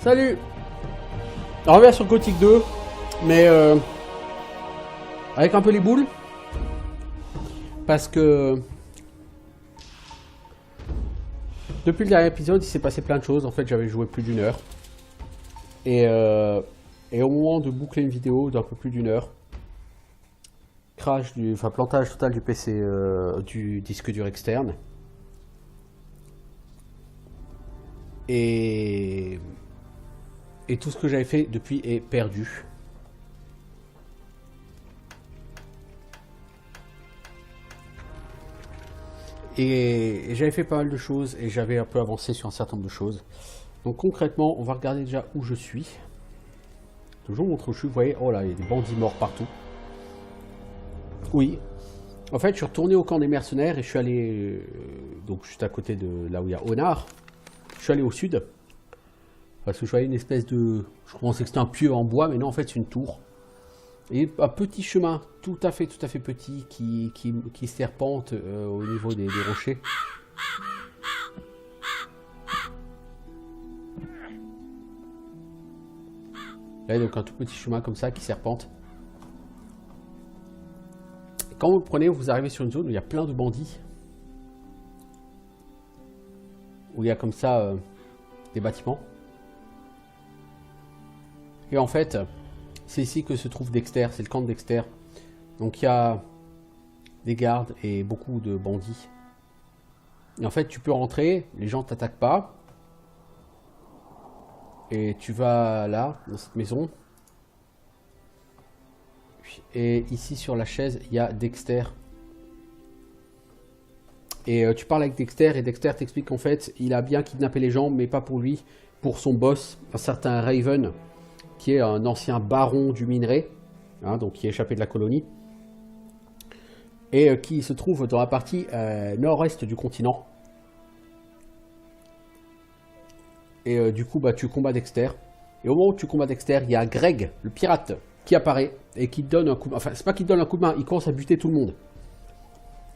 Salut. On revient sur Gothic 2, mais avec un peu les boules, parce que depuis le dernier épisode, il s'est passé plein de choses. En fait, j'avais joué plus d'une heure, et au moment de boucler une vidéo d'un peu plus d'une heure, plantage total du PC, du disque dur externe, et tout ce que j'avais fait depuis est perdu. Et j'avais fait pas mal de choses et j'avais un peu avancé sur un certain nombre de choses. Donc concrètement, on va regarder déjà où je suis. Toujours montre où je suis, vous voyez, oh là, il y a des bandits morts partout. Oui. En fait, je suis retourné au camp des mercenaires et je suis allé, donc juste à côté de là où il y a Onar. Je suis allé au sud. Parce que je voyais une espèce de... Je pensais que c'était un pieu en bois, mais non, en fait, c'est une tour. Et un petit chemin, tout à fait petit, qui serpente au niveau des rochers. Là, donc un tout petit chemin comme ça qui serpente. Et quand vous le prenez, vous arrivez sur une zone où il y a plein de bandits. Où il y a comme ça des bâtiments. Et en fait, c'est ici que se trouve Dexter, c'est le camp de Dexter. Donc il y a des gardes et beaucoup de bandits. Et en fait, tu peux rentrer, les gens t'attaquent pas. Et tu vas là, dans cette maison. Et ici sur la chaise, il y a Dexter. Et tu parles avec Dexter et Dexter t'explique qu'en fait, il a bien kidnappé les gens, mais pas pour lui, pour son boss, un certain Raven, qui est un ancien baron du minerai, hein, donc qui est échappé de la colonie, et qui se trouve dans la partie nord-est du continent. Et du coup, bah, tu combats Dexter. Et au moment où tu combats Dexter, il y a Greg, le pirate, qui apparaît et qui te donne un coup de main. Enfin, c'est pas qu'il te donne un coup de main, il commence à buter tout le monde.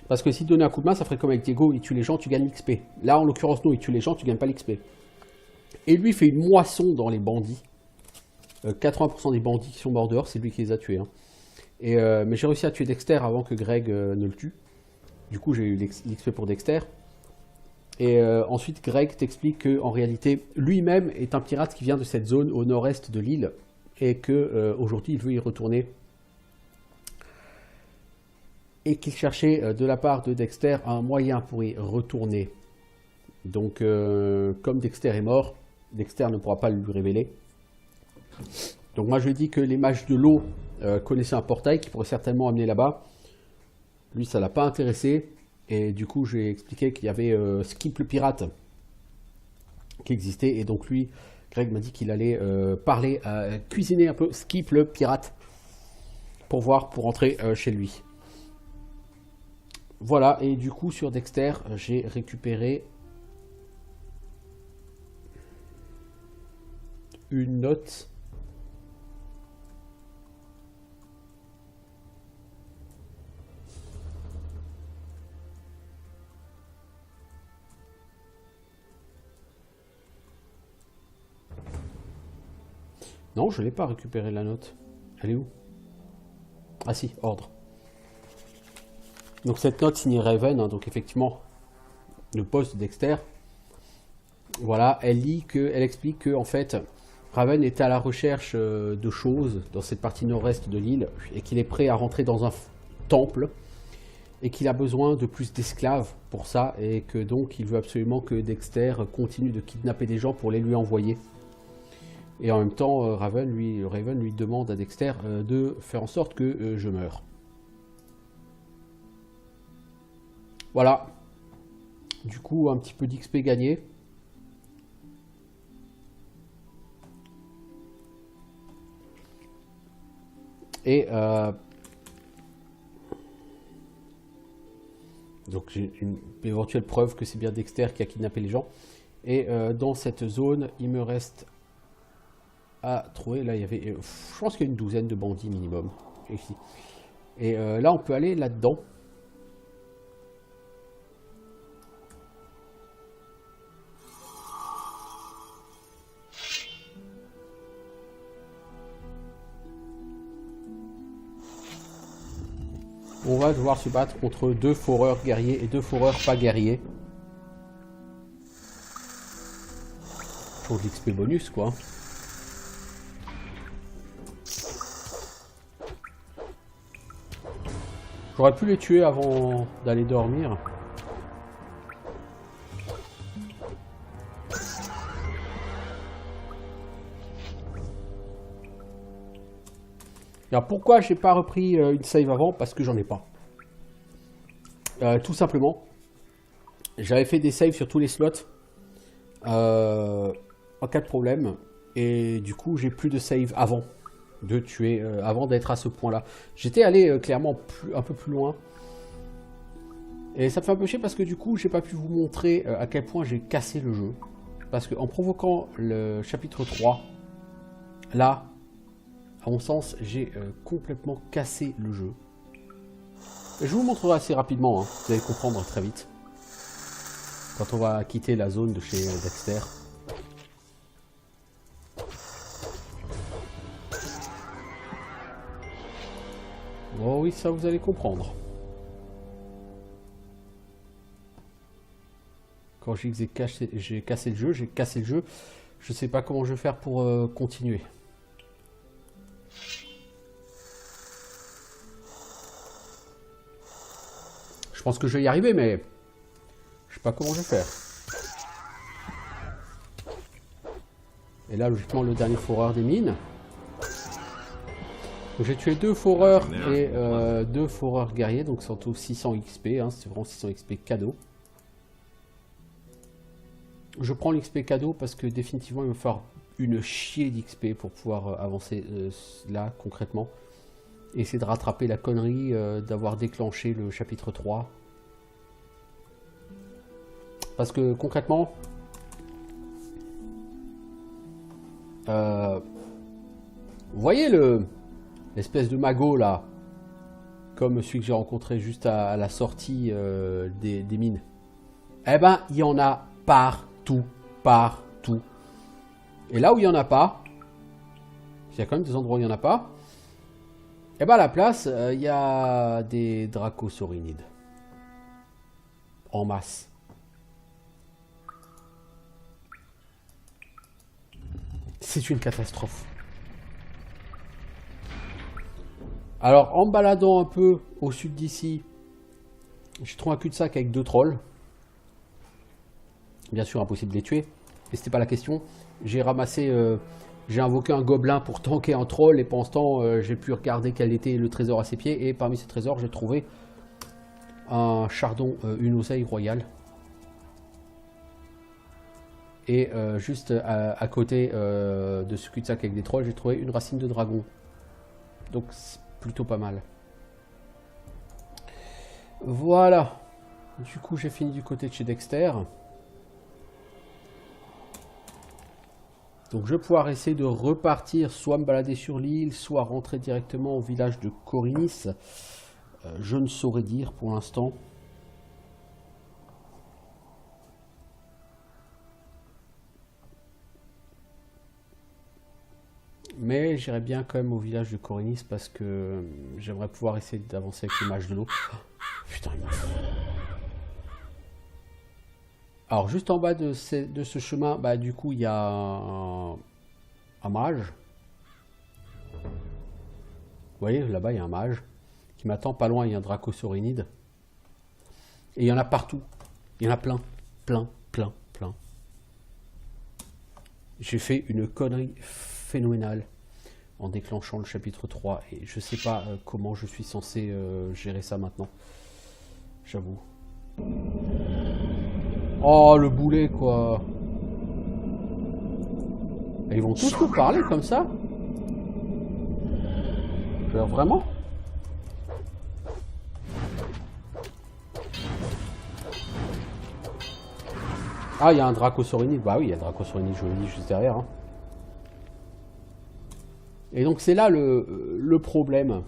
Parce que s'il te donnait un coup de main, ça ferait comme avec Diego, il tue les gens, tu gagnes l'XP. Là, en l'occurrence, non, il tue les gens, tu gagnes pas l'XP. Et lui fait une moisson dans les bandits. 80% des bandits qui sont morts dehors, c'est lui qui les a tués. Hein. Mais j'ai réussi à tuer Dexter avant que Greg ne le tue. Du coup, j'ai eu l'XP pour Dexter. Et ensuite, Greg t'explique qu'en réalité, lui-même est un pirate qui vient de cette zone au nord-est de l'île. Et qu'aujourd'hui, il veut y retourner. Et qu'il cherchait de la part de Dexter un moyen pour y retourner. Donc, comme Dexter est mort, Dexter ne pourra pas lui révéler. Donc moi je lui dis que les mages de l'eau connaissaient un portail qui pourrait certainement amener là-bas. Lui ça l'a pas intéressé. Et du coup j'ai expliqué qu'il y avait Skip le pirate qui existait. Et donc lui, Greg m'a dit qu'il allait cuisiner un peu Skip le pirate. Pour rentrer chez lui. Voilà, et du coup sur Dexter, j'ai récupéré une note. Non, je ne l'ai pas récupéré la note. Elle est où? Ah si, ordre. Donc cette note signée Raven, hein, donc effectivement le poste de Dexter. Voilà, elle explique que en fait Raven était à la recherche de choses dans cette partie nord-est de l'île et qu'il est prêt à rentrer dans un temple et qu'il a besoin de plus d'esclaves pour ça et que donc il veut absolument que Dexter continue de kidnapper des gens pour les lui envoyer. Et en même temps, Raven lui demande à Dexter de faire en sorte que je meure. Voilà. Du coup, un petit peu d'XP gagné. Et donc j'ai une éventuelle preuve que c'est bien Dexter qui a kidnappé les gens. Et dans cette zone, il me reste à trouver. Là, il y avait, je pense qu'il y a une douzaine de bandits minimum ici. Et là, on peut aller là-dedans. On va devoir se battre contre 2 foreurs guerriers et 2 foreurs pas guerriers. Pour de l'XP bonus, quoi. J'aurais pu les tuer avant d'aller dormir. Alors pourquoi j'ai pas repris une save avant? Parce que j'en ai pas. Tout simplement. J'avais fait des saves sur tous les slots. En cas de problème. Et du coup j'ai plus de save avant de tuer, avant d'être à ce point là. J'étais allé clairement un peu plus loin. Et ça me fait un peu chier parce que du coup j'ai pas pu vous montrer à quel point j'ai cassé le jeu. Parce qu'en provoquant le chapitre 3, là, à mon sens, j'ai complètement cassé le jeu. Et je vous montrerai assez rapidement, hein. Vous allez comprendre très vite. Quand on va quitter la zone de chez Dexter. Oh oui, ça vous allez comprendre. Quand je dis que j'ai cassé le jeu, j'ai cassé le jeu. Je sais pas comment je vais faire pour continuer. Je pense que je vais y arriver, mais je sais pas comment je vais faire. Et là, logiquement, le dernier foreur des mines. J'ai tué 2 foreurs et 2 foreurs guerriers, donc c'est en tout 600 XP, hein, c'est vraiment 600 XP cadeau. Je prends l'XP cadeau parce que définitivement il va falloir une chier d'XP pour pouvoir avancer là concrètement. Et essayer de rattraper la connerie d'avoir déclenché le chapitre 3. Parce que concrètement, vous voyez l'espèce de magot là, comme celui que j'ai rencontré juste à la sortie des mines. Eh ben, il y en a partout, partout. Et là où il n'y en a pas, il y a quand même des endroits où il n'y en a pas, et ben à la place, il y a des dracosaurinides. En masse. C'est une catastrophe. Alors, en me baladant un peu au sud d'ici, j'ai trouvé un cul-de-sac avec 2 trolls. Bien sûr, impossible de les tuer. Mais c'était pas la question. J'ai ramassé... j'ai invoqué un gobelin pour tanker un troll. Et pendant ce temps, j'ai pu regarder quel était le trésor à ses pieds. Et parmi ces trésors, j'ai trouvé un chardon, une oseille royale. Et juste à côté de ce cul-de-sac avec des trolls, j'ai trouvé une racine de dragon. Donc c'est plutôt pas mal. Voilà. Du coup, j'ai fini du côté de chez Dexter. Donc je vais pouvoir essayer de repartir, soit me balader sur l'île, soit rentrer directement au village de Corinis. Je ne saurais dire pour l'instant. Mais j'irai bien quand même au village de Corinis parce que j'aimerais pouvoir essayer d'avancer avec le mage de l'eau. Putain, il m'a... Alors juste en bas de ce chemin, bah du coup il y a un mage. Vous voyez, là-bas il y a un mage qui m'attend pas loin, il y a un dracosaurinide. Et il y en a partout. Il y en a plein, plein, plein, plein. J'ai fait une connerie phénoménale en déclenchant le chapitre 3 et je sais pas comment je suis censé gérer ça maintenant. J'avoue. Oh, le boulet, quoi. Et ils vont tous nous parler comme ça? Genre, vraiment? Ah, il y a un dracosaurinide. Bah oui, il y a un dracosaurinide, je le dis juste derrière. Hein. Et donc, c'est là le problème.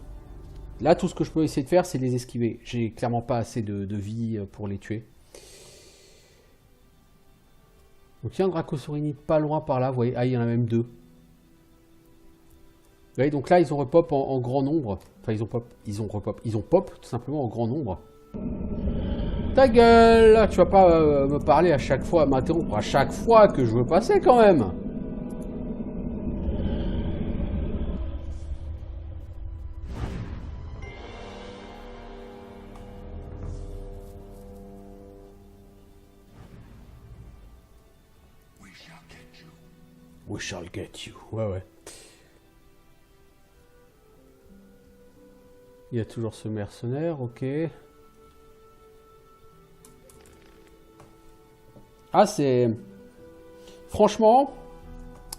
Là, tout ce que je peux essayer de faire, c'est les esquiver. J'ai clairement pas assez de vie pour les tuer. Donc il y a un dracosaurinide pas loin par là, vous voyez, ah il y en a même 2. voyez, donc là, ils ont repop en grand nombre. Enfin, ils ont pop tout simplement en grand nombre. Ta gueule, tu vas pas me parler à chaque fois, m'interrompre à chaque fois que je veux passer quand même. We shall get you. Ouais, ouais. Il y a toujours ce mercenaire, ok. Ah, c'est... Franchement,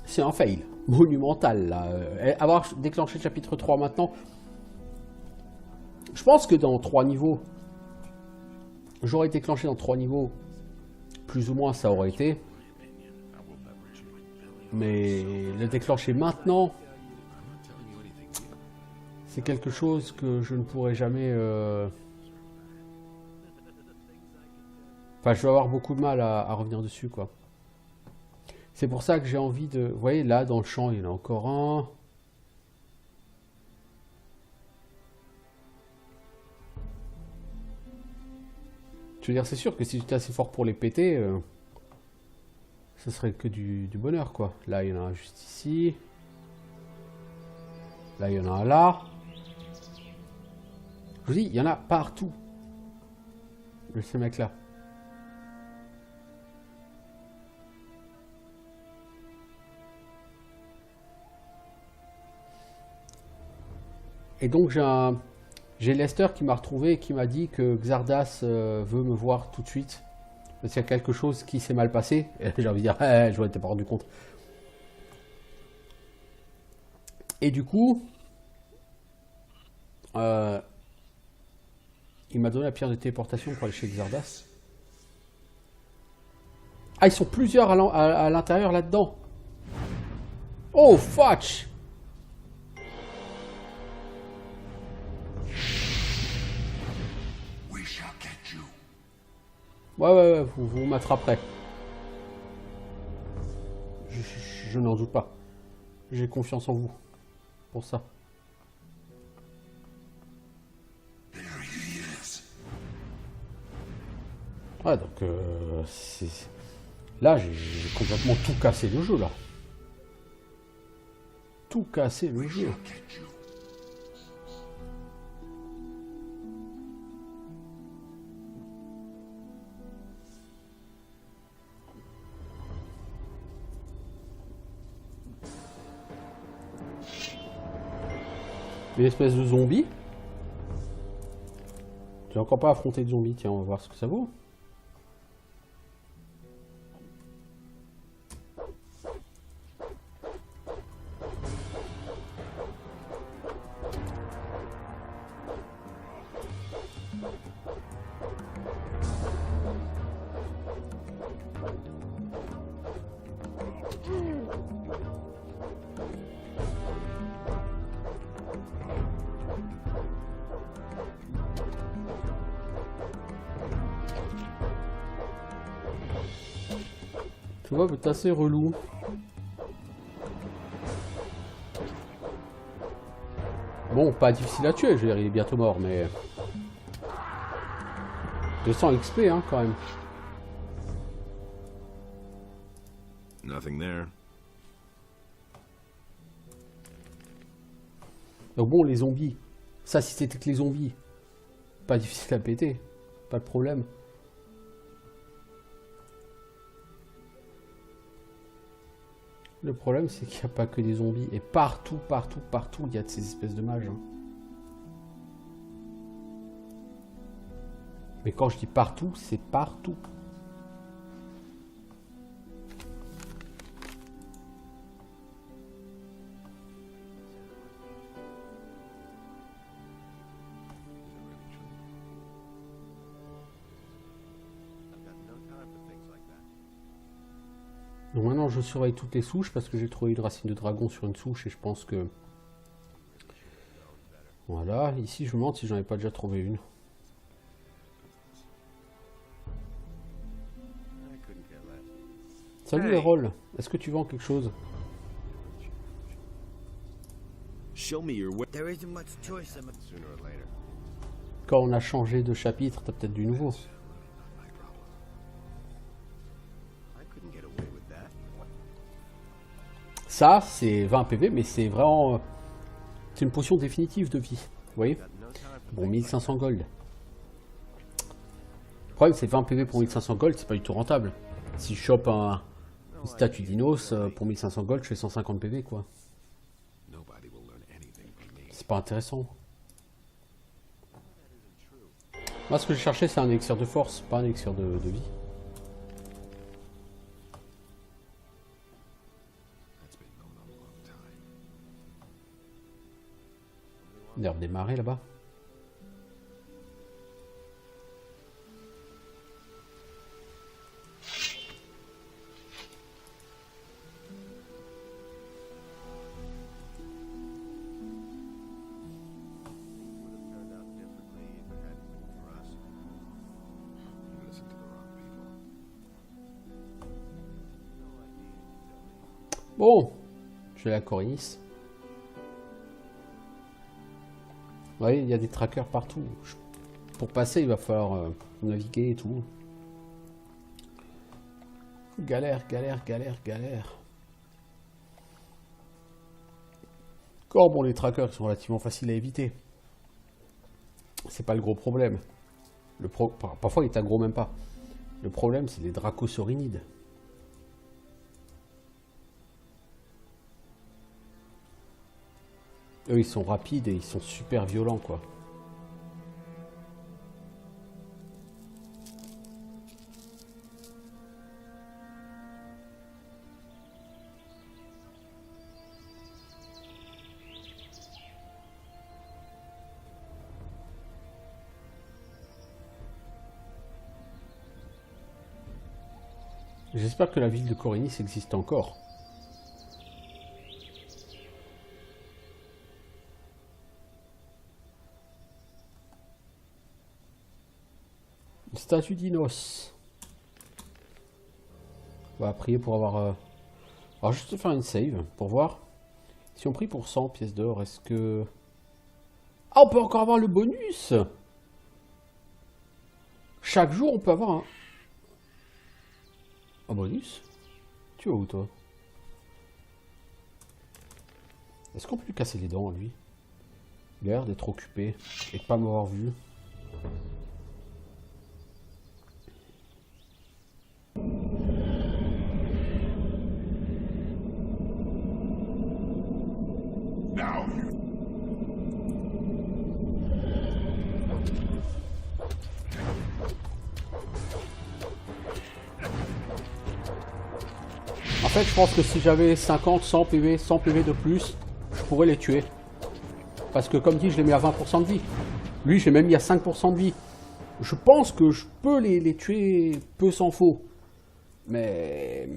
c'est un fail monumental, là. Avoir déclenché le chapitre 3 maintenant, je pense que dans 3 niveaux, j'aurais déclenché dans 3 niveaux, plus ou moins ça aurait été. Mais le déclencher maintenant, c'est quelque chose que je ne pourrai jamais... Enfin, je vais avoir beaucoup de mal à revenir dessus, quoi. C'est pour ça que j'ai envie de... Vous voyez, là, dans le champ, il y en a encore un. Je veux dire, c'est sûr que si tu étais assez fort pour les péter, ce serait que du bonheur, quoi. Là, il y en a un juste ici. Là, il y en a un là. Je vous dis, il y en a partout. De ces mecs-là. Et donc, j'ai Lester qui m'a retrouvé et qui m'a dit que Xardas veut me voir tout de suite. Parce qu'il y a quelque chose qui s'est mal passé. Et j'ai envie de dire, je m'en étais pas rendu compte. Et du coup, il m'a donné la pierre de téléportation pour aller chez Xardas. Ah, ils sont plusieurs à l'intérieur là-dedans. Oh, fudge! Ouais, vous m'attraperez. Je n'en doute pas. J'ai confiance en vous. Pour ça. Ouais, donc... Là, j'ai complètement tout cassé le jeu, là. Tout cassé le jeu. Une espèce de zombie. J'ai encore pas affronté de zombie. Tiens, on va voir ce que ça vaut. Tu vois, c'est assez relou. Bon, pas difficile à tuer, je veux dire, il est bientôt mort, mais... 200 XP, hein, quand même. Nothing there. Donc bon, les zombies. Ça, si c'était que les zombies. Pas difficile à péter. Pas de problème. Le problème, c'est qu'il n'y a pas que des zombies. Et partout, il y a de ces espèces de mages. Hein. Mais quand je dis partout, c'est partout. Donc maintenant je surveille toutes les souches parce que j'ai trouvé une racine de dragon sur une souche et je pense que... Voilà, ici je me demande si j'en ai pas déjà trouvé une. Salut Errol, est-ce que tu vends quelque chose? show me your way. There isn't much choice. Sooner or later. Quand on a changé de chapitre, t'as peut-être du nouveau. My problem. I couldn't get away with that. Ça, c'est 20 PV, mais c'est vraiment... c'est une potion définitive de vie. Vous voyez? Got no time for Bon, 1500 gold. Le problème, c'est 20 PV pour 1500 gold, c'est pas du tout rentable. Si je chope une statue d'Inos, pour 1500 gold, je fais 150 PV, quoi. Nobody will learn anything from me. C'est pas intéressant. Moi, ce que je cherchais, c'est un élixir de force, pas un élixir de vie. That's been going on a long time. L'herbe des marais, là-bas. Turned out differently if it hadn't been for us. You listened to the wrong people. Bon, je vais à Corinis. Vous voyez, il y a des trackers partout. Pour passer, il va falloir naviguer et tout. Galère, galère, galère, galère. Encore, bon, les trackers sont relativement faciles à éviter. C'est pas le gros problème. Parfois, il est aggro même pas. Le problème, c'est les dracosaurinides. Eux, ils sont rapides et ils sont super violents, quoi. J'espère que la ville de Corinis existe encore. Une statue d'Inos. On va prier pour avoir... Alors juste faire une save pour voir. Si on prie pour 100 pièces d'or, est-ce que... Ah, on peut encore avoir le bonus! Chaque jour, on peut avoir un bonus? Tu vas où, toi? Est-ce qu'on peut lui casser les dents, à lui? Il a l'air d'être occupé et de pas m'avoir vu. En fait, je pense que si j'avais 50, 100 PV, 100 PV de plus, je pourrais les tuer. Parce que comme dit, je les mets à 20% de vie. Lui, j'ai même mis à 5% de vie. Je pense que je peux les tuer peu s'en faut. Mais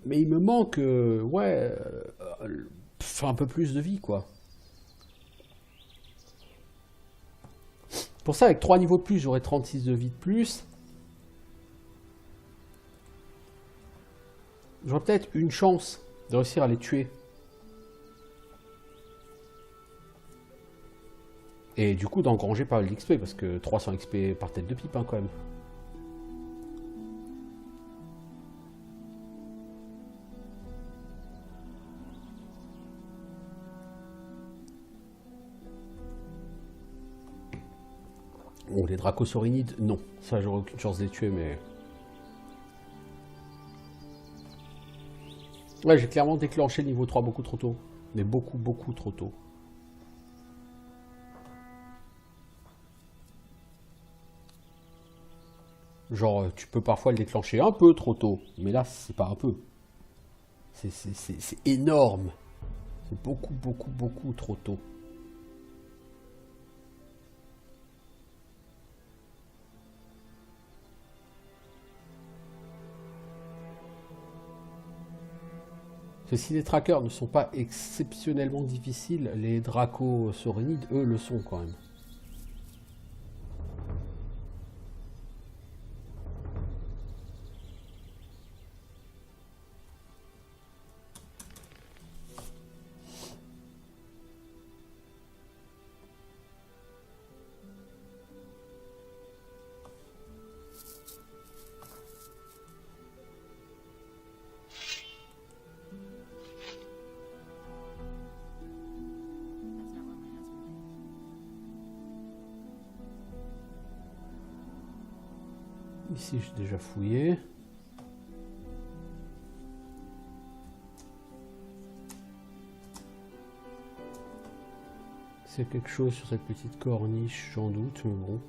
il me manque, ouais, un peu plus de vie, quoi. Pour ça, avec 3 niveaux de plus, j'aurai 36 de vie de plus. J'aurais peut-être une chance de réussir à les tuer. Et du coup d'engranger pas mal d'XP, parce que 300 XP par tête de pipe, hein, quand même. Bon, les dracosaurinides, non. Ça, j'aurais aucune chance de les tuer, mais... Ouais, j'ai clairement déclenché le niveau 3 beaucoup trop tôt. Mais beaucoup, beaucoup trop tôt. Genre, tu peux parfois le déclencher un peu trop tôt. Mais là, c'est pas un peu. C'est énorme. C'est beaucoup, beaucoup, beaucoup trop tôt. Parce que si les trackers ne sont pas exceptionnellement difficiles, les dracosaurinides, eux, le sont quand même. Ici, j'ai déjà fouillé. C'est quelque chose sur cette petite corniche, j'en doute, mais bon.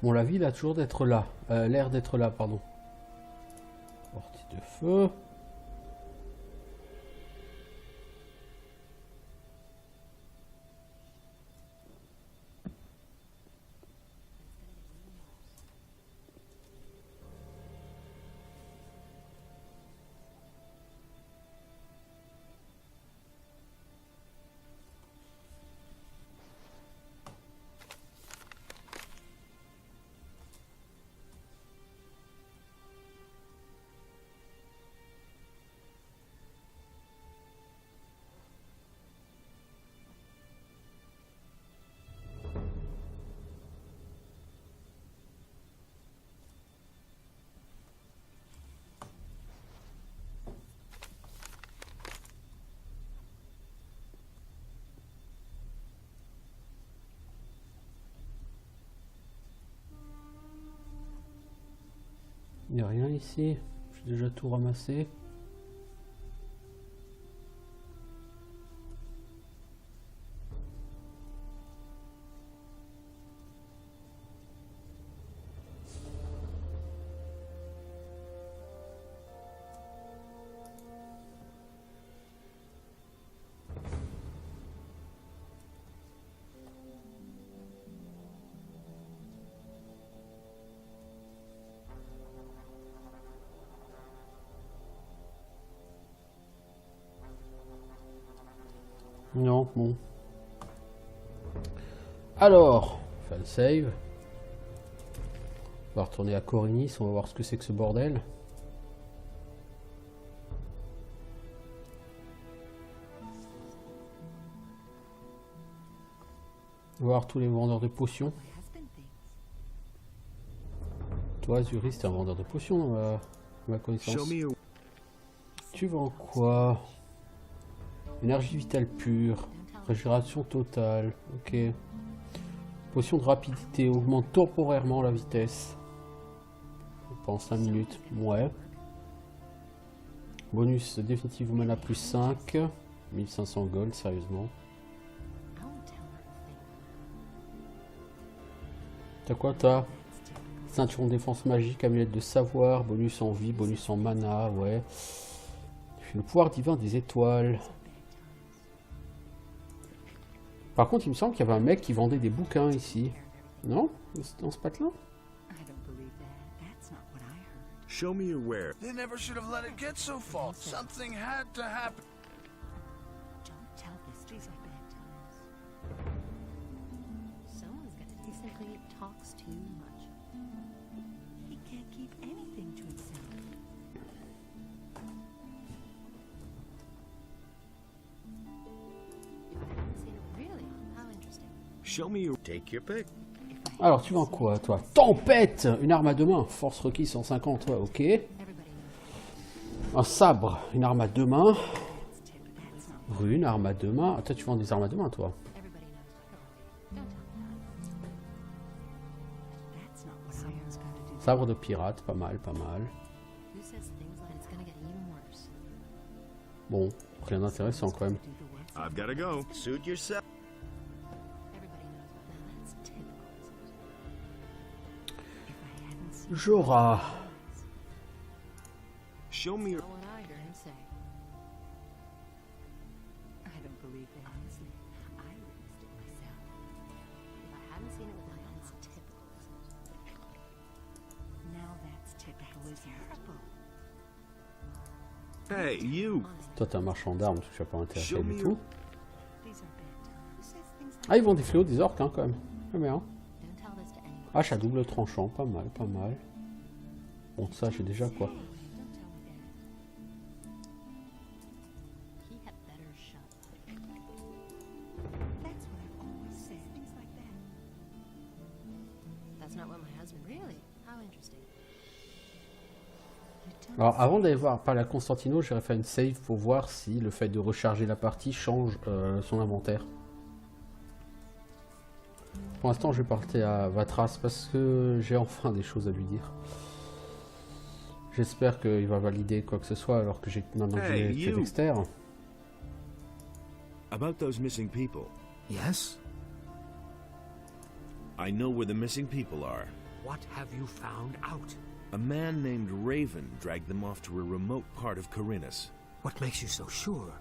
Bon, la ville a toujours d'être là. L'air d'être là, pardon. Portie de feu. Il n'y a rien ici. J'ai déjà tout ramassé. Non, bon. Alors, on fait le save. On va retourner à Corinis, on va voir ce que c'est que ce bordel. On va voir tous les vendeurs de potions. Toi, Zuri, c'est un vendeur de potions, à ma connaissance. Tu vends quoi? Énergie vitale pure, régénération totale, ok. Potion de rapidité, augmente temporairement la vitesse. Pendant 5 minutes, ouais. Bonus définitive mana plus 5, 1500 gold, sérieusement. T'as quoi, t'as? Ceinturon de défense magique, amulette de savoir, bonus en vie, bonus en mana, ouais. Le pouvoir divin des étoiles. Par contre, il me semble qu'il y avait un mec qui vendait des bouquins ici. Non? Dans ce pack-là? Show me your where. They never should have let it get so far. Something had to happen. Don't tell this to your bedtimes. Someone's gonna he simply talks too much. He can't keep anything to himself. Really? How interesting. Show me your. Take your pick. Alors, tu vends quoi, toi? Tempête! Une arme à deux mains. Force requise 150, ouais, ok. Un sabre, une arme à deux mains. Une arme à deux mains. Ah, toi, tu vends des armes à deux mains, toi. Sabre de pirate, pas mal, pas mal. Bon, rien d'intéressant quand même. I've gotta go. Suit yourself. Jora. Show me your. was terrible. Hey, you! Honestly, Toi, t'es un marchand d'armes, tu n'as pas intérêt Show du me tout. these are bad times. Who says things like Ah, ils vendent des fléaux, des orques, hein, quand même. Ah, mais, hein. Don't tell this to anyone. Hache à double tranchant, pas mal, pas mal. Bon, ça, j'ai déjà quoi. Don't tell me that. He had better shut up. That's what I've always said. Things like that. That's not what my husband really. How interesting. You don't Alors, avant d'aller voir par la Constantino, j'irai faire une save pour voir si le fait de recharger la partie change son inventaire. Pour l'instant, je vais partir à Vatras parce que j'ai enfin des choses à lui dire. J'espère qu'il va valider quoi que ce soit alors que j'ai maintenant que Hey, j'ai fait you. Dexter. About those missing people. Yes? I know where the missing people are. What have you found out? A man named Raven dragged them off to a remote part of Corinus. What makes you so sure?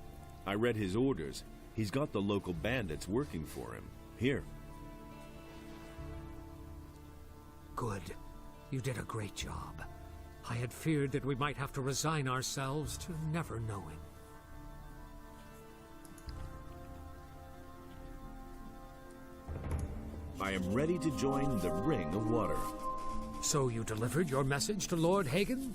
I read his orders. He's got the local bandits working for him. Here. Good. You did a great job. I had feared that we might have to resign ourselves to never knowing. I am ready to join the Ring of Water. So you delivered your message to Lord Hagen?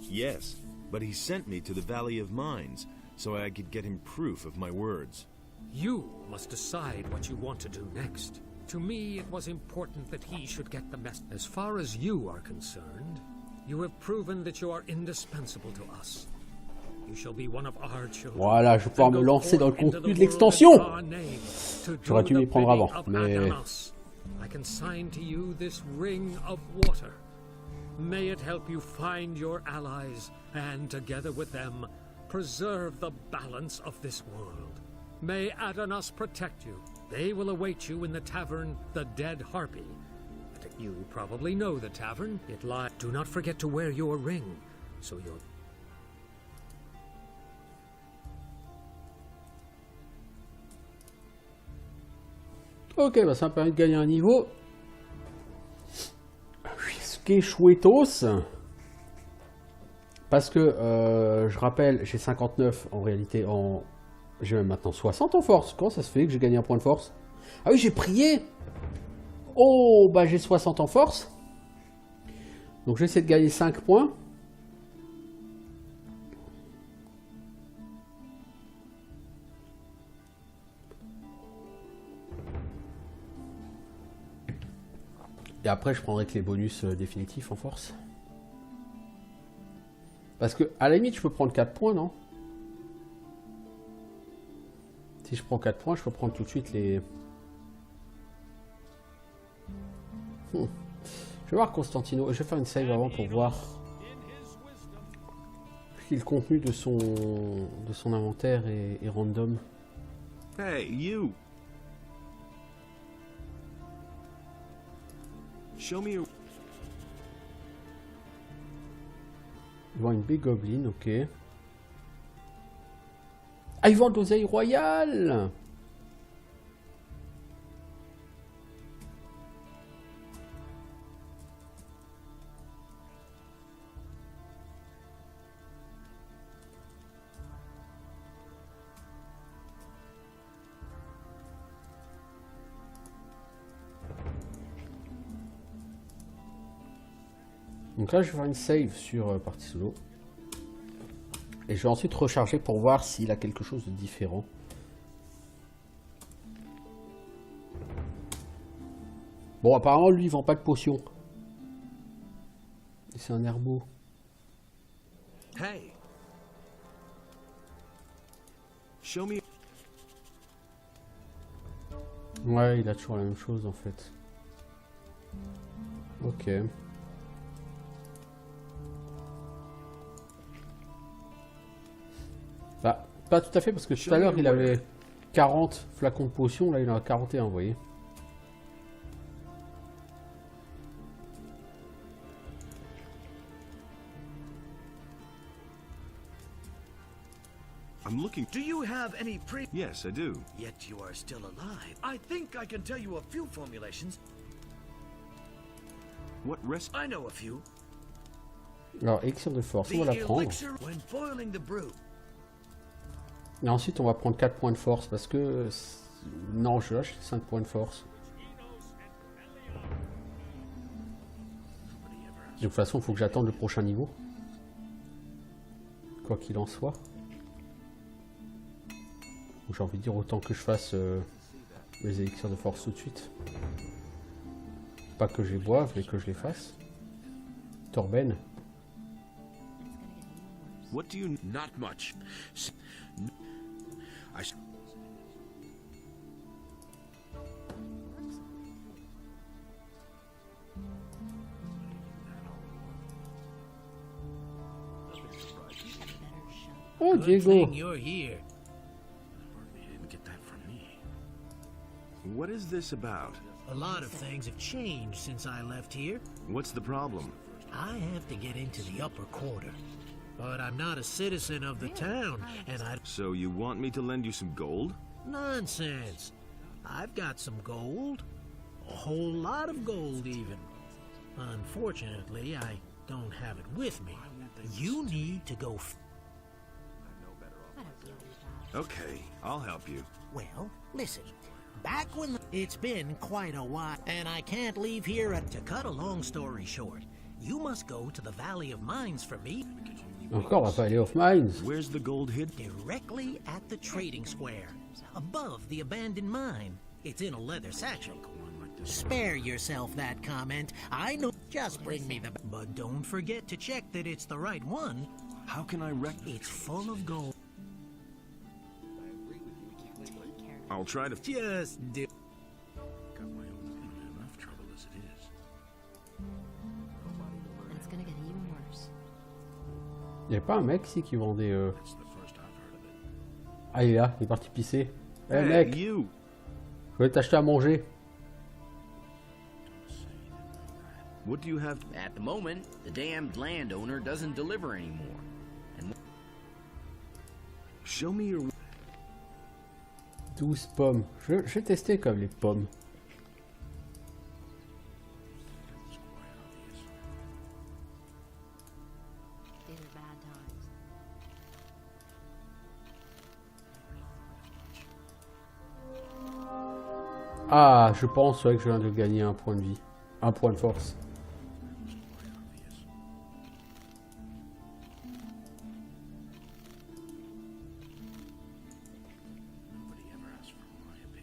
Yes, but he sent me to the Valley of Mines so I could get him proof of my words. You must decide what you want to do next. To me, it was important that he should get the message. As far as you are concerned, you have proven that you are indispensable to us. You shall be one of our children. Voilà, je vais pouvoir me And go lancer dans le forth into contenu the de world l'extension. in our name, to J'aurais do dû m'y the prendre bidding avant, of mais- Adanos. I consign to you this ring of water. May it help you find your allies, and together with them, preserve the balance of this world. May Adanos protect you. They will await you in the tavern, the Dead Harpy. You probably know the tavern. It lies. Do not forget to wear your ring, so you'll. Ok, bah ça m'a permis de gagner un niveau. Ce qui est chouettos. Parce que, je rappelle, j'ai 59 en réalité en... J'ai même maintenant 60 en force. Comment ça se fait que j'ai gagné un point de force? Ah oui, j'ai prié. Oh, bah j'ai 60 en force. Donc j'essaie de gagner 5 points. Et après, je prendrai que les bonus définitifs en force. Parce que, à la limite, je peux prendre 4 points, non? Si je prends 4 points, je peux prendre tout de suite les... Je vais voir Constantino. Je vais faire une save avant pour voir si le contenu de son inventaire est random. Hey, you! Show me your... Ils vendent une Big Goblin, ok. Ah, ils vendent de l'oseille royale! Donc là, je vais faire une save sur partie solo. Et je vais ensuite recharger pour voir s'il a quelque chose de différent. Bon, apparemment, lui, il vend pas de potions. C'est un herbeau. Hey! Show me... Ouais, il a toujours la même chose, en fait. Ok. Bah, pas tout à fait, parce que tout à l'heure, il avait 40 flacons de potions. Là, il en a 41, vous voyez. I'm looking... Do you have any pre... Yes, I do. Yet you are still alive. I think I can tell you a few formulations. What rest... I know a few. Alors, élixir de force, on va la prendre. When boiling the brew. Et ensuite, on va prendre 4 points de force parce que... Non, je lâche 5 points de force. De toute façon, il faut que j'attende le prochain niveau. Quoi qu'il en soit. J'ai envie de dire autant que je fasse les élixirs de force tout de suite. Pas que je les boive, mais que je les fasse. Torben. What do you... Not much. Oh, Good Diego. thing you're here. You didn't get that from me. What is this about? A lot of things have changed since I left here. What's the problem? I have to get into the upper quarter. But I'm not a citizen of the town, and I... So you want me to lend you some gold? Nonsense. I've got some gold. A whole lot of gold, even. Unfortunately, I don't have it with me. You need to go... I don't believe that. Okay, I'll help you. Well, listen. Back when... It's been quite a while, and I can't leave here to cut a long story short. You must go to the Valley of Mines for me. Encore la Valley of Mines. Where's the gold hid? Directly at the trading square, above the abandoned mine. It's in a leather satchel. Spare yourself that comment. I know. Just bring me the... But don't forget to check that it's the right one. How can I wreck... It's full of gold. I'll try to... Just do... Got my own enough trouble as it is. It's gonna get even worse. Y'avait pas un mec ici qui vendait... That's the first I've heard of it. Ah, il est là, il est parti pisser. Eh Hey, mec, you! je vais t'acheter à manger. What do you have? At the moment, the damned landowner doesn't deliver anymore. And Show me your... 12 pommes. J'ai testé comme les pommes. These are bad times. Ah, je pense ouais, que je viens de gagner un point de vie. Un point de force.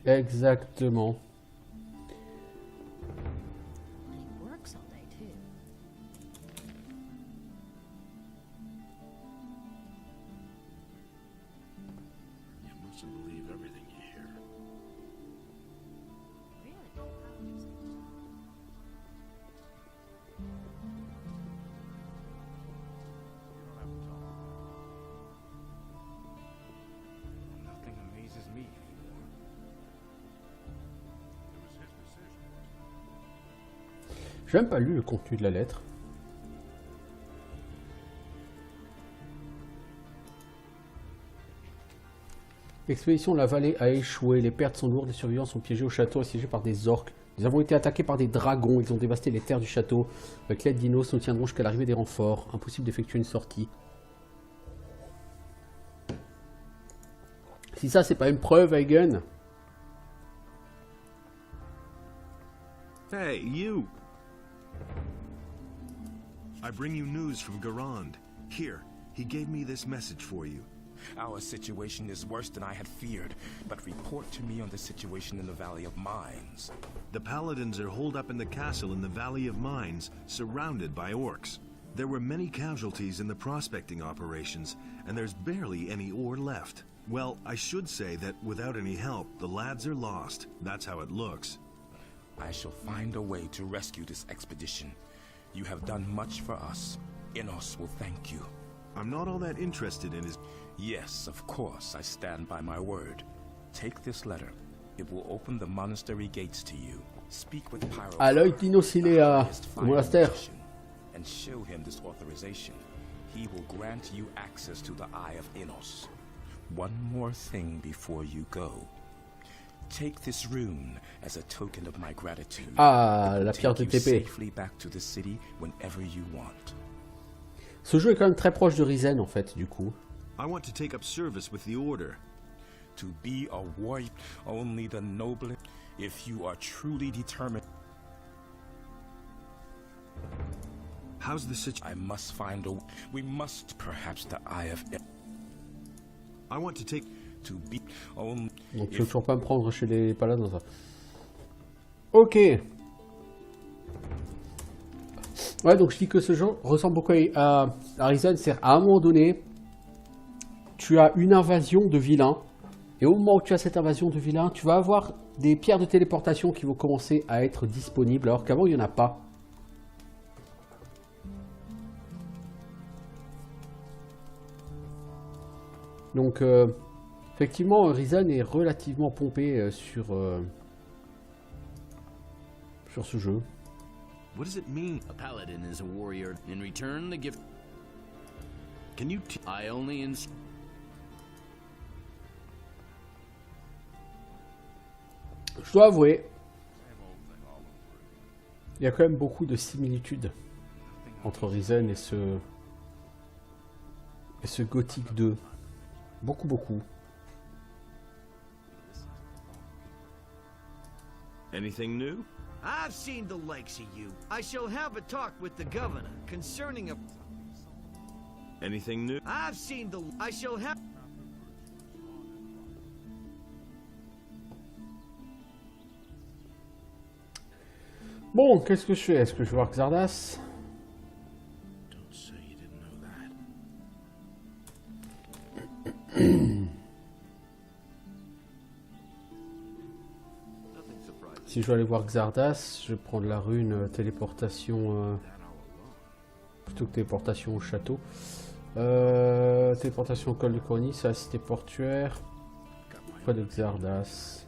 Exactement. And he works all day too. You mustn't believe everything you hear. Really? Nothing amazes me anymore. It was his decision. J'ai même pas lu le contenu de la lettre. L'expédition de la vallée a échoué, les pertes sont lourdes, les survivants sont piégés au château assiégé par des orques. Nous avons été attaqués par des dragons, ils ont dévasté les terres du château. Avec l'aide d'Inos, nous tiendrons jusqu'à l'arrivée des renforts. Impossible d'effectuer une sortie. Si ça, c'est pas une preuve, Hagen. Hey, you! I bring you news from Garand. Here, he gave me this message for you. Our situation is worse than I had feared, but report to me on the situation in the Valley of Mines. The Paladins are holed up in the castle in the Valley of Mines, surrounded by orcs. There were many casualties in the prospecting operations, and there's barely any ore left. Well, I should say that without any help, the lads are lost. That's how it looks. I shall find a way to rescue this expedition. You have done much for us. Inos will thank you. I'm not all that interested in his... Yes, of course, I stand by my word. Take this letter. It will open the monastery gates to you. Speak with Pyro. Ah, l'œil d'Inos, il est au monastère. And show him this authorization. He will grant you access to the Eye of Inos. One more thing before you go. Take this rune as a token of my gratitude. Ah, la It will pierre de take you TP. safely back to the city whenever you want. Ce jeu est quand même très proche de Risen en fait, du coup. I want to take up service with the Order. To be a warrior, only the noble. If you are truly determined, How's the situation? I must find a. We must, perhaps, the eye of. I want to take. To be only. Donc tu veux toujours pas me prendre chez les paladins, ça. Ok. Ouais, donc je dis que ce jeu ressemble beaucoup à Risen. C'est à un moment donné, tu as une invasion de vilains. Et au moment où tu as cette invasion de vilains, tu vas avoir des pierres de téléportation qui vont commencer à être disponibles, alors qu'avant, il n'y en a pas. Donc, effectivement, Risen est relativement pompé sur ce jeu. What does it mean? A paladin is a warrior. In return, the gift. Can you I only Je dois avouer, il y a quand même beaucoup de similitudes entre Risen et ce Gothic 2. Beaucoup, beaucoup. anything new? I've seen the likes of you. I shall have a talk with the governor concerning a... Anything new? I've seen the... I shall have... Bon, qu'est-ce que je fais? Est-ce que je vais voir Xardas? Don't say you didn't know that. Si je veux aller voir Xardas, je vais prendre la rune téléportation plutôt que téléportation au château. Téléportation au col de Corny, c'est la cité portuaire. Près de Xardas.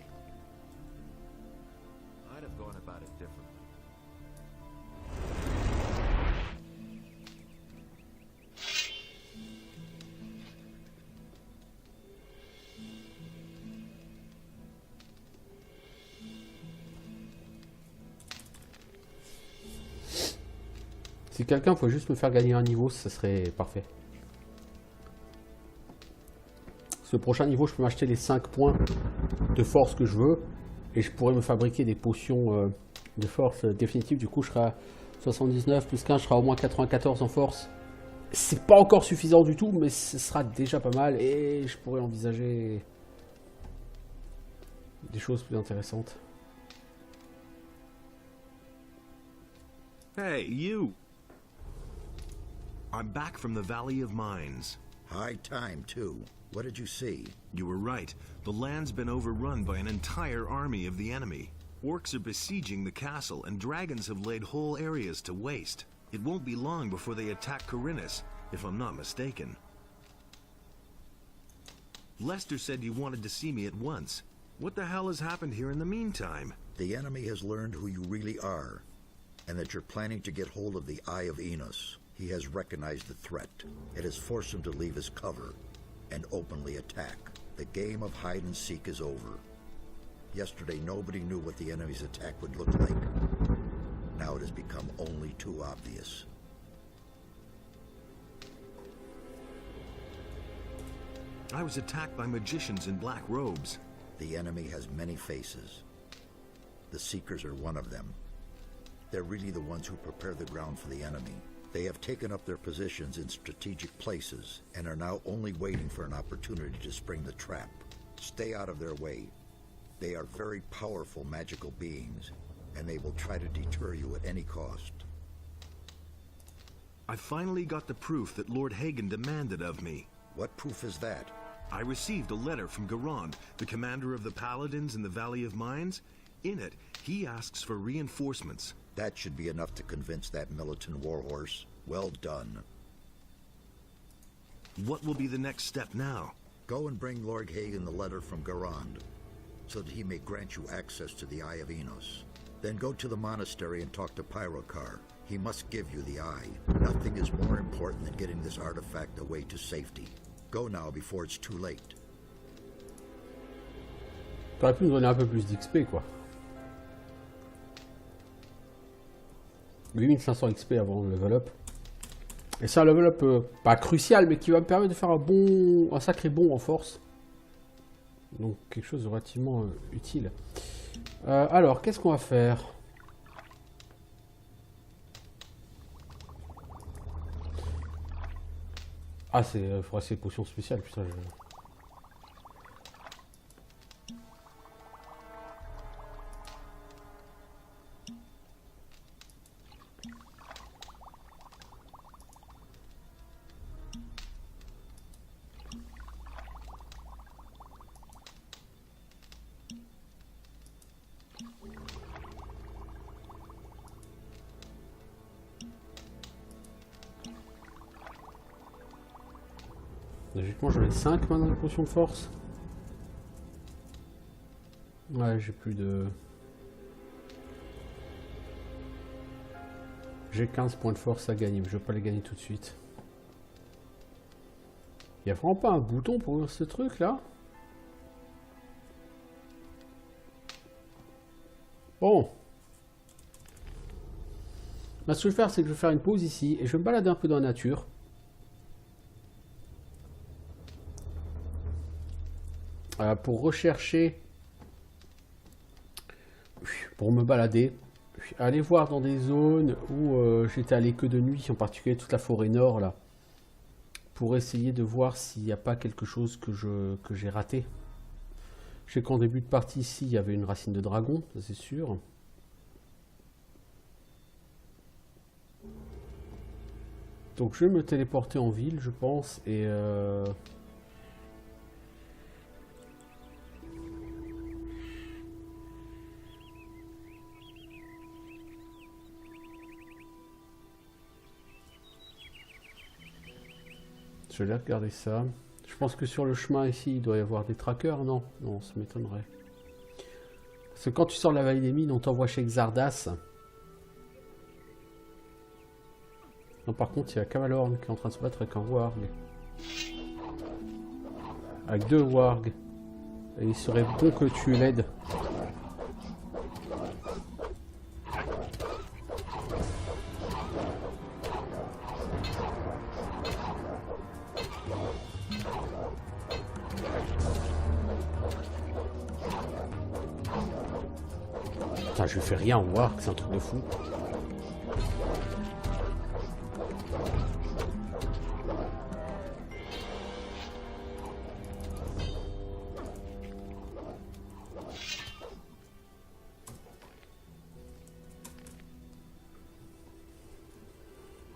I'd have gone about it differently. Si quelqu'un faut juste me faire gagner un niveau, ça serait parfait. Ce prochain niveau, je peux m'acheter les 5 points de force que je veux. Et je pourrais me fabriquer des potions de force définitives. Du coup, je serai à 79 plus 15, je serai au moins 94 en force. C'est pas encore suffisant du tout, mais ce sera déjà pas mal. Et je pourrais envisager des choses plus intéressantes. Hey, you! I'm back from the Valley of Mines. High time, too. What did you see? You were right. The land's been overrun by an entire army of the enemy. Orcs are besieging the castle, and dragons have laid whole areas to waste. It won't be long before they attack Corinus, if I'm not mistaken. Lester said you wanted to see me at once. What the hell has happened here in the meantime? The enemy has learned who you really are, and that you're planning to get hold of the Eye of Enos. He has recognized the threat. It has forced him to leave his cover and openly attack. The game of hide and seek is over. Yesterday, nobody knew what the enemy's attack would look like. Now it has become only too obvious. I was attacked by magicians in black robes. The enemy has many faces. The Seekers are one of them. They're really the ones who prepare the ground for the enemy. They have taken up their positions in strategic places and are now only waiting for an opportunity to spring the trap. Stay out of their way. They are very powerful magical beings, and they will try to deter you at any cost. I finally got the proof that Lord Hagen demanded of me. What proof is that? I received a letter from Garand, the commander of the Paladins in the Valley of Mines. In it, he asks for reinforcements. That should be enough to convince that militant warhorse. Well done. What will be the next step now? Go and bring Lord Hagen the letter from Garand, so that he may grant you access to the Eye of Enos. Then go to the monastery and talk to Pyrokar. He must give you the eye. Nothing is more important than getting this artifact away to safety. Go now before it's too late. T'aurais pu nous donner un peu plus d'XP, quoi. 8500 XP avant le level up. Et c'est un level up pas crucial, mais qui va me permettre de faire un sacré bond en force. Donc quelque chose de relativement utile. Alors, qu'est-ce qu'on va faire? Ah, il faudra ces potions spéciales, putain. Logiquement, j'en ai 5 maintenant de potions de force. Ouais, j'ai plus de... J'ai 15 points de force à gagner, mais je vais pas les gagner tout de suite. Il y a vraiment pas un bouton pour ouvrir ce truc là? Bon. Là, ce que je vais faire, c'est que je vais faire une pause ici et je vais me balader un peu dans la nature. Pour rechercher, pour me balader, aller voir dans des zones où j'étais allé que de nuit, en particulier toute la forêt nord là, pour essayer de voir s'il n'y a pas quelque chose que j'ai raté. Je sais qu'en début de partie ici, il y avait une racine de dragon, ça c'est sûr. Donc je vais me téléporter en ville, je pense, et je vais aller regarder ça. Je pense que sur le chemin ici, il doit y avoir des trackers, non? Non, ça m'étonnerait. Parce que quand tu sors de la vallée des mines, on t'envoie chez Xardas. Non, par contre, il y a Cavalorn qui est en train de se battre avec un warg. Avec 2 wargs. Et il serait bon que tu l'aides. Putain, je fais rien en warg, c'est un truc de fou.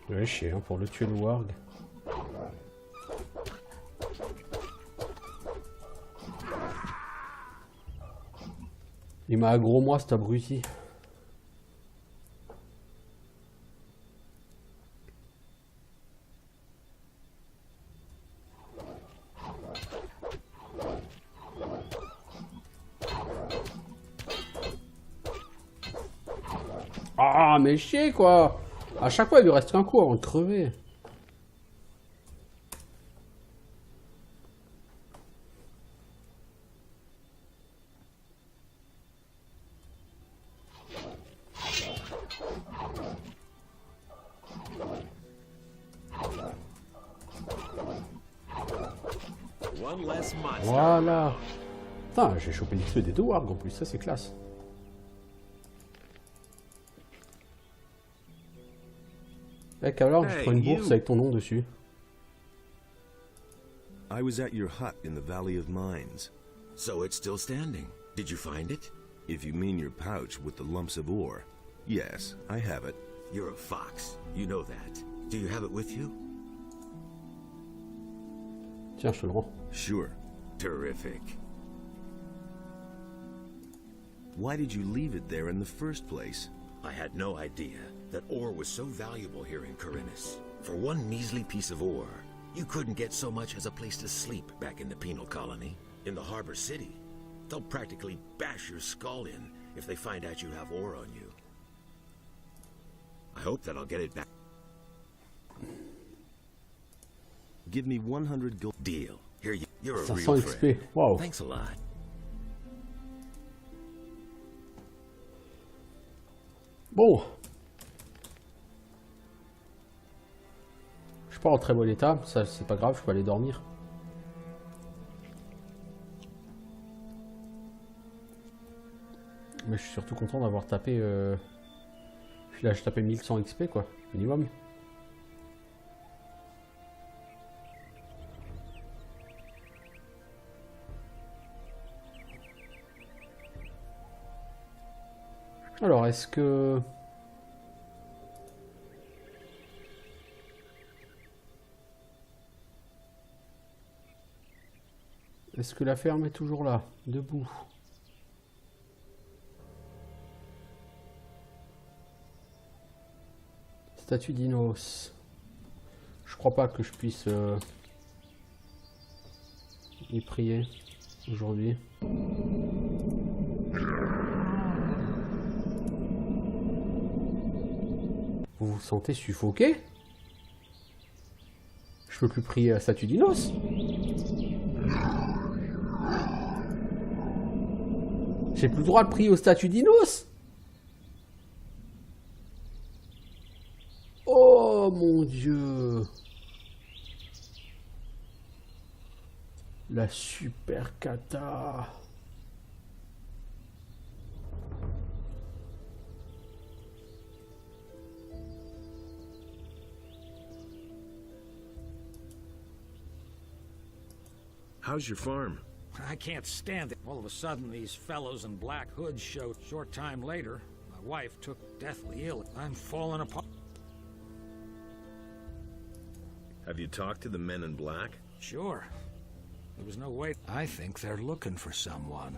Ouais, chier, hein, pour le tuer le warg. Il m'a aggro moi cet abruti. Ah mais chier quoi. À chaque fois il lui reste qu'un coup avant de crever. Voilà. Putain, j'ai chopé l'XP des 2 wargs en plus, ça c'est classe. Mec, alors je prends une bourse avec ton nom dessus. I was at your hut in the Valley of Mines. So it's still standing. Did you find it? If you mean your pouch with the lumps of ore, yes, I have it. You're a fox. You know that. Do you have it with you? Tiens, je te le rends. Sure. Terrific. Why did you leave it there in the first place? I had no idea that ore was so valuable here in Khorinis. For one measly piece of ore, you couldn't get so much as a place to sleep back in the penal colony. In the harbor city, they'll practically bash your skull in if they find out you have ore on you. I hope that I'll get it back. Give me 100 gold. Deal. Here you're a 500 real XP. friend. Wow. Thanks a lot. Bon. suis pas en très bon état, ça c'est pas grave, je peux aller dormir. Mais je suis surtout content d'avoir tapé... Puis là, je tapais 1100 XP, quoi, minimum. Alors, est-ce que... Est-ce que la ferme est toujours là, debout? Statue d'Inos. Je crois pas que je puisse y prier aujourd'hui. Vous vous sentez suffoqué? Je peux plus prier à la statue d'Inos. J'ai plus le droit de prier aux statues d'Inos. Oh mon Dieu. La super cata. How's your farm? I can't stand it. All of a sudden, these fellows in black hoods showed. Short time later, my wife took deathly ill. I'm falling apart. Have you talked to the men in black? Sure. There was no way. I think they're looking for someone.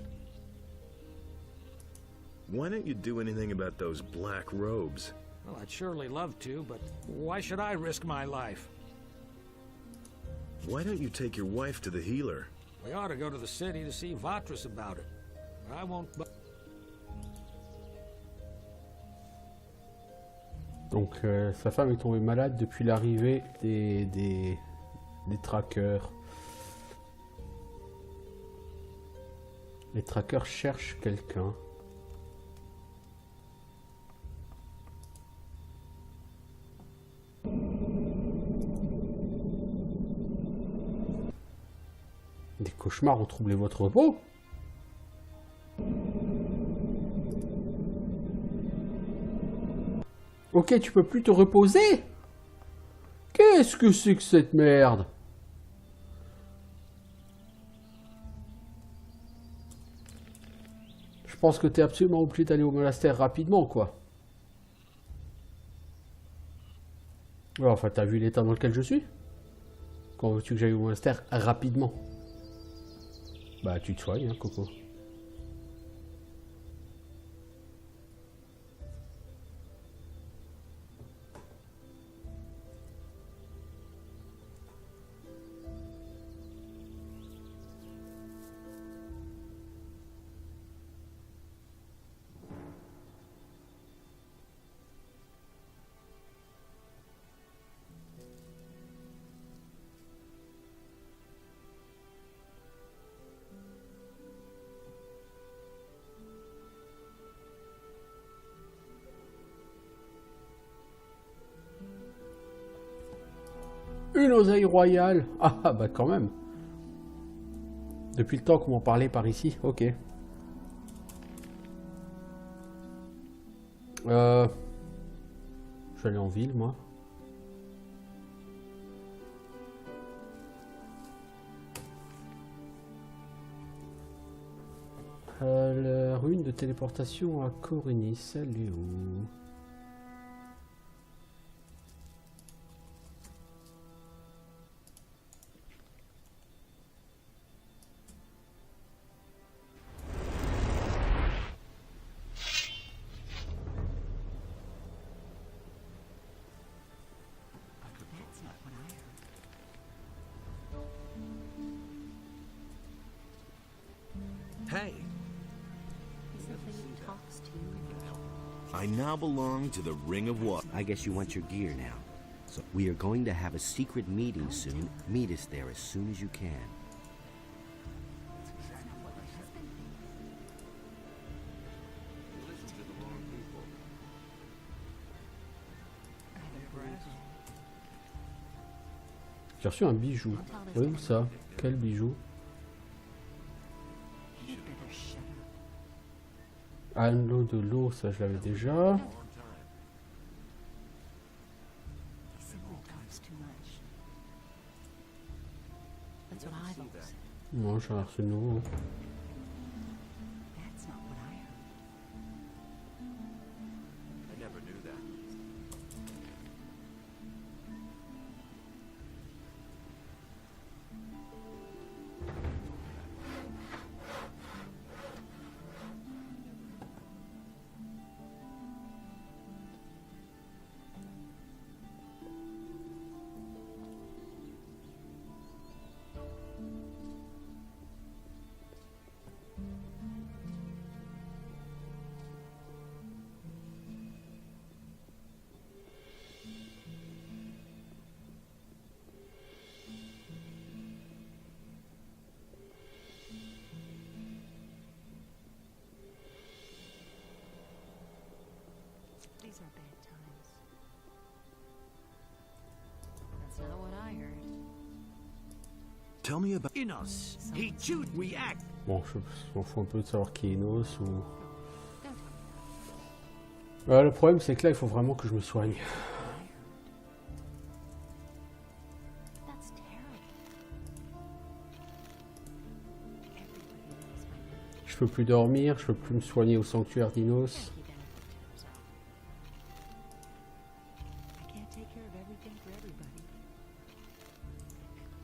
Why don't you do anything about those black robes? Well, I'd surely love to, but why should I risk my life? Why don't you take your wife to the healer? We ought to go to the city to see Vatras about it. I won't... Donc sa femme est tombée malade depuis l'arrivée des trackers. Les trackers cherchent quelqu'un. Des cauchemars ont troublé votre repos? Ok, tu peux plus te reposer? Qu'est-ce que c'est que cette merde? Je pense que t'es absolument obligé d'aller au monastère rapidement, quoi. Ouais, enfin, t'as vu l'état dans lequel je suis? Quand veux-tu que j'aille au monastère rapidement? Bah, tu te soignes, hein, Coco. Une oseille royale. Ah bah quand même. Depuis le temps qu'on m'en parlait par ici. Ok. Je vais aller en ville, moi. La rune de téléportation à Corinis, elle est où? Hey, Something talks to you. I now belong to the Ring of Water. I guess you want your gear now. So we are going to have a secret meeting soon. Meet us there as soon as you can. J'ai reçu un bijou. Oui, où ça? Quel bijou? Anneau de l'eau, ça je l'avais déjà. Non, j'en ai reçu de nouveau. These are bad times. That's not what I heard. Tell me about Enos, he chewed, we act. Bon, je m'en fous un peu de savoir qui est Enos ou... Le problème c'est que là il faut vraiment que je me soigne. That's terrible. Je peux plus dormir, je peux plus me soigner au sanctuaire d'Inos. I can't take care of everything for everybody.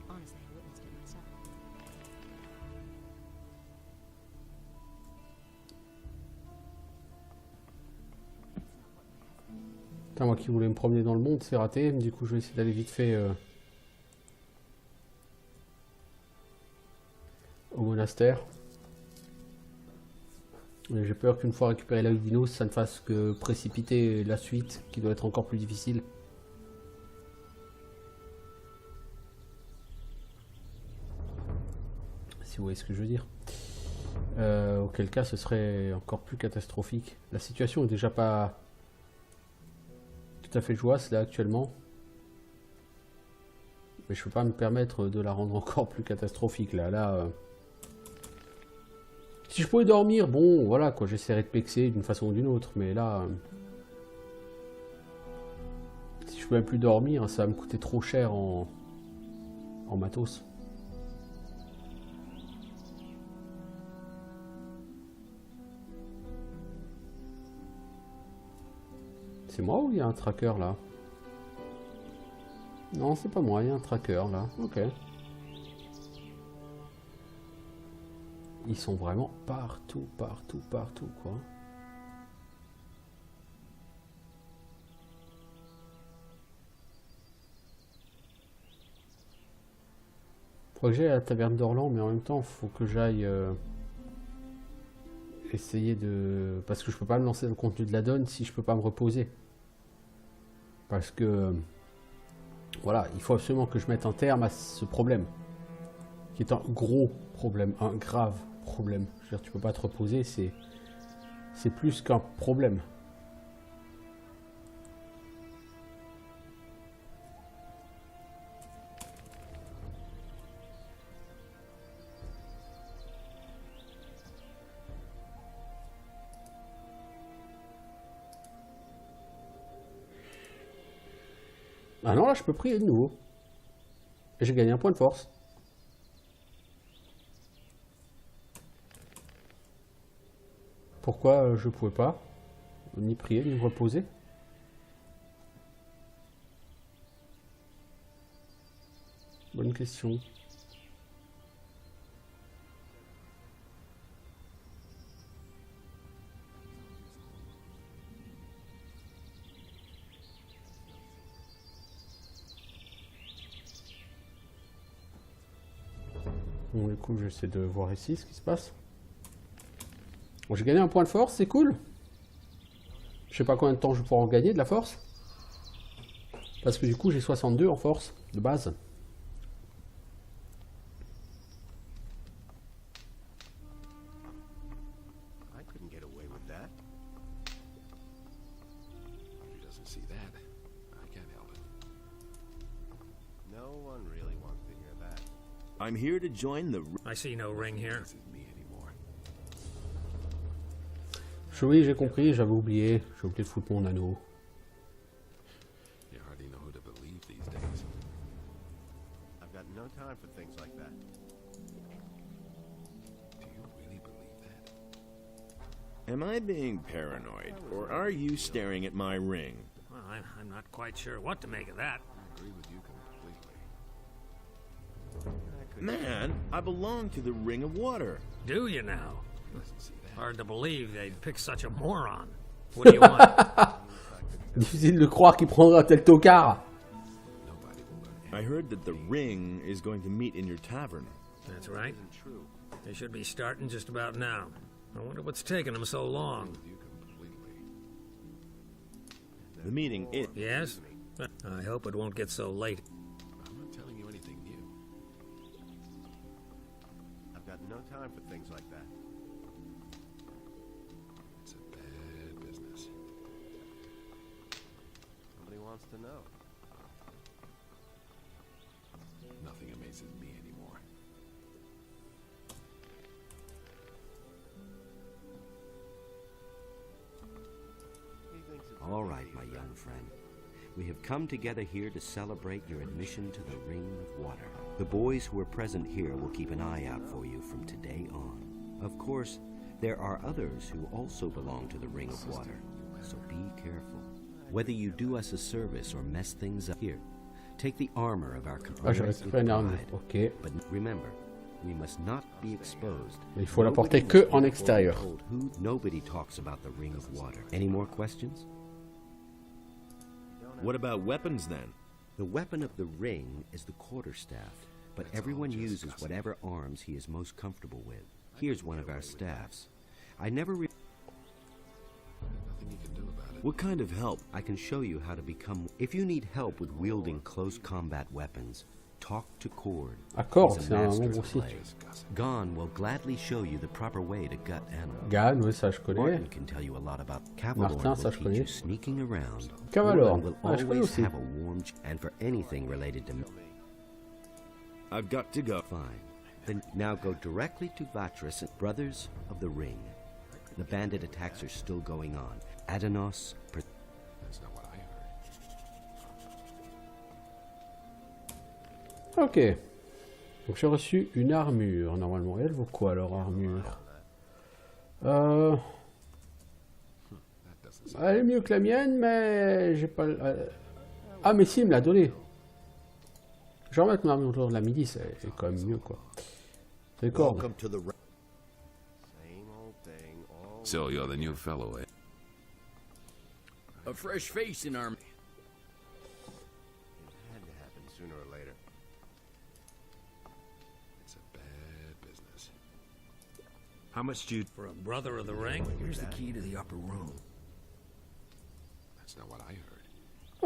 Honestly, I witnessed it myself. Putain, moi qui voulais me promener dans le monde, c'est raté. Du coup, je vais essayer d'aller vite fait au monastère. Mais j'ai peur qu'une fois récupéré l'œil d'Inos, ça ne fasse que précipiter la suite, qui doit être encore plus difficile. Si vous voyez ce que je veux dire. Auquel cas, ce serait encore plus catastrophique. La situation est déjà pas tout à fait jouasse là actuellement. Mais je peux pas me permettre de la rendre encore plus catastrophique là. Si je pouvais dormir, bon voilà quoi, j'essaierais de pexer d'une façon ou d'une autre, mais là si je pouvais plus dormir, ça va me coûter trop cher en matos. C'est moi ou il y a un tracker là? Non, c'est pas moi, il y a un tracker là. Ok. Ils sont vraiment partout, partout, partout, quoi. Faut que j'aille à la taverne d'Orlan, mais en même temps, faut que j'aille essayer de... Parce que je peux pas me lancer dans le contenu de la donne si je peux pas me reposer. Parce que... Voilà, il faut absolument que je mette un terme à ce problème. Qui est un gros problème, un grave problème. Je veux dire, tu peux pas te reposer, c'est plus qu'un problème. Ah non, là je peux prier de nouveau. Et j'ai gagné un point de force. Pourquoi je pouvais pas ni prier ni me reposer? Bonne question. Bon, du coup, j'essaie de voir ici ce qui se passe. Bon, j'ai gagné un point de force, c'est cool. Je sais pas combien de temps je vais pouvoir en gagner de la force. Parce que du coup, j'ai 62 en force de base. I couldn't get away with that. She doesn't see that. I can't help it. No one really I'm here to join the... I see no ring here. Oui, j'ai compris, j'avais oublié. J'ai oublié de foutre mon anneau. You hardly know who to believe these days. I've got no time for things like that. Do you really believe that? Am I being paranoid, or are you staring at my ring? Well, I'm not quite sure what to make of that. I agree with you completely. Man, I belong to the Ring of Water. Do you now? Hard to believe they'd pick such a moron. What do you want? Difficile de croire qu'il prendra un tel tocard. I heard that the ring is going to meet in your tavern. That's right. They should be starting just about now. I wonder what's taking them so long. The meeting is... Yes? I hope it won't get so late. I'm not telling you anything new. I've got no time for things like that. It's a bad business. Nobody wants to know. Nothing amazes me anymore. All right, my young friend. We have come together here to celebrate your admission to the Ring of Water. The boys who are present here will keep an eye out for you from today on. Of course, there are others who also belong to the Ring of Water, so be careful. Whether you do us a service or mess things up here, take the armor of our companions with pride. Ok. But remember, we must not be exposed. Il faut la porter que en extérieur. Nobody talks about the Ring of Water. Any more questions? What about weapons, then? The weapon of the ring is the quarterstaff, but everyone uses whatever arms he is most comfortable with. Here's one of our staffs. I never... Nothing you can do about it. What kind of help? I can show you how to become... If you need help with wielding close combat weapons, talk to Cord. Cord, He's c'est a un master bon aussi. blade. Gon will gladly show you the proper way to gut animals. Gan, oui, ça je connais. Martin can tell you a lot about Cavalor. Martin, ça will je teach connais. you sneaking around. Cavalor, Will ah, je connais always aussi. have a warm and for anything related to... I've got to go. Fine. Then now go directly to Vatras, Brothers of the Ring. The bandit attacks are still going on. Adanos... That's not what I heard. Ok. Donc j'ai reçu une armure, normalement. Elle vaut quoi, leur armure? Elle est mieux que la mienne, mais j'ai pas... Ah, mais si, il me l'a donné. Je vais remettre mon armure autour de la midi, c'est quand même mieux, quoi. C'est cordes. So you're the new fellow, eh? A fresh face in our... It had to happen sooner or later. It's a bad business. How much do you... For a brother of the ring? Here's the key to the upper room. That's not what I heard.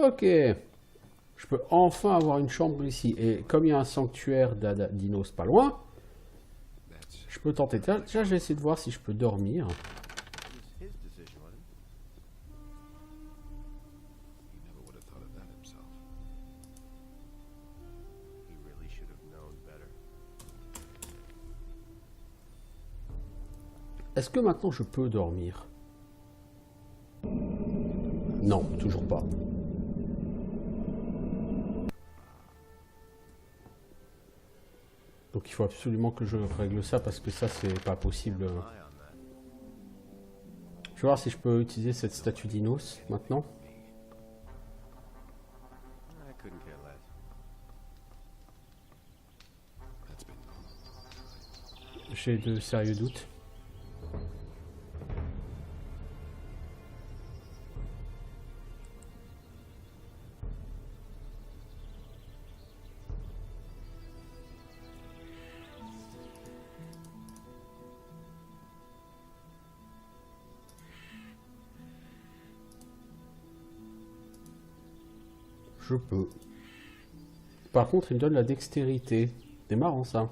Ok. Je peux enfin avoir une chambre ici. Et comme il y a un sanctuaire d'Inos pas loin, je peux tenter. Déjà, je vais essayer de voir si je peux dormir. His decision, wasn't it? He never would have thought of that himself. He really should have known better. Est-ce que maintenant je peux dormir? Non, toujours pas. Donc il faut absolument que je règle ça parce que ça c'est pas possible. Je vais voir si je peux utiliser cette statue d'Inos maintenant. I couldn't care less. J'ai de sérieux doutes. Je peux. Par contre, il me donne la dextérité. C'est marrant ça.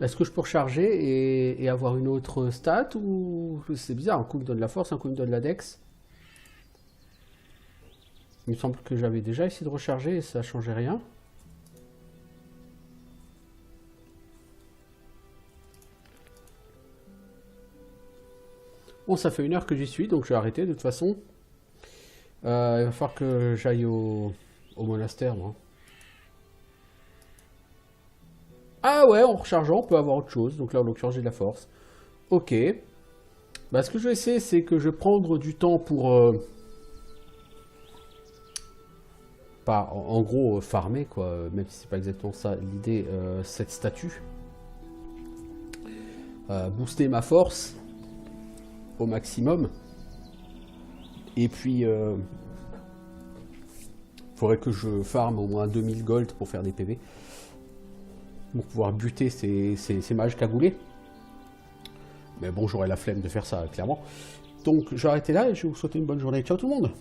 Est-ce que je peux recharger et avoir une autre stat ou c'est bizarre, un coup me donne la force, un coup me donne la dex. Il me semble que j'avais déjà essayé de recharger et ça changeait rien. Bon, ça fait 1 heure que j'y suis, donc je vais arrêter de toute façon. Il va falloir que j'aille au monastère, moi. Ah ouais, en rechargeant, on peut avoir autre chose. Donc là, en l'occurrence, j'ai de la force. Ok. Bah, ce que je vais essayer, c'est que je vais prendre du temps pour... en gros, farmer, quoi. Même si c'est pas exactement ça l'idée, cette statue. Booster ma force au maximum. Et puis... faudrait que je farme au moins 2000 gold pour faire des PV. Pour pouvoir buter ces mages cagoulés. Mais bon, j'aurais la flemme de faire ça, clairement. Donc, je vais arrêter là et je vais vous souhaiter une bonne journée. Ciao tout le monde!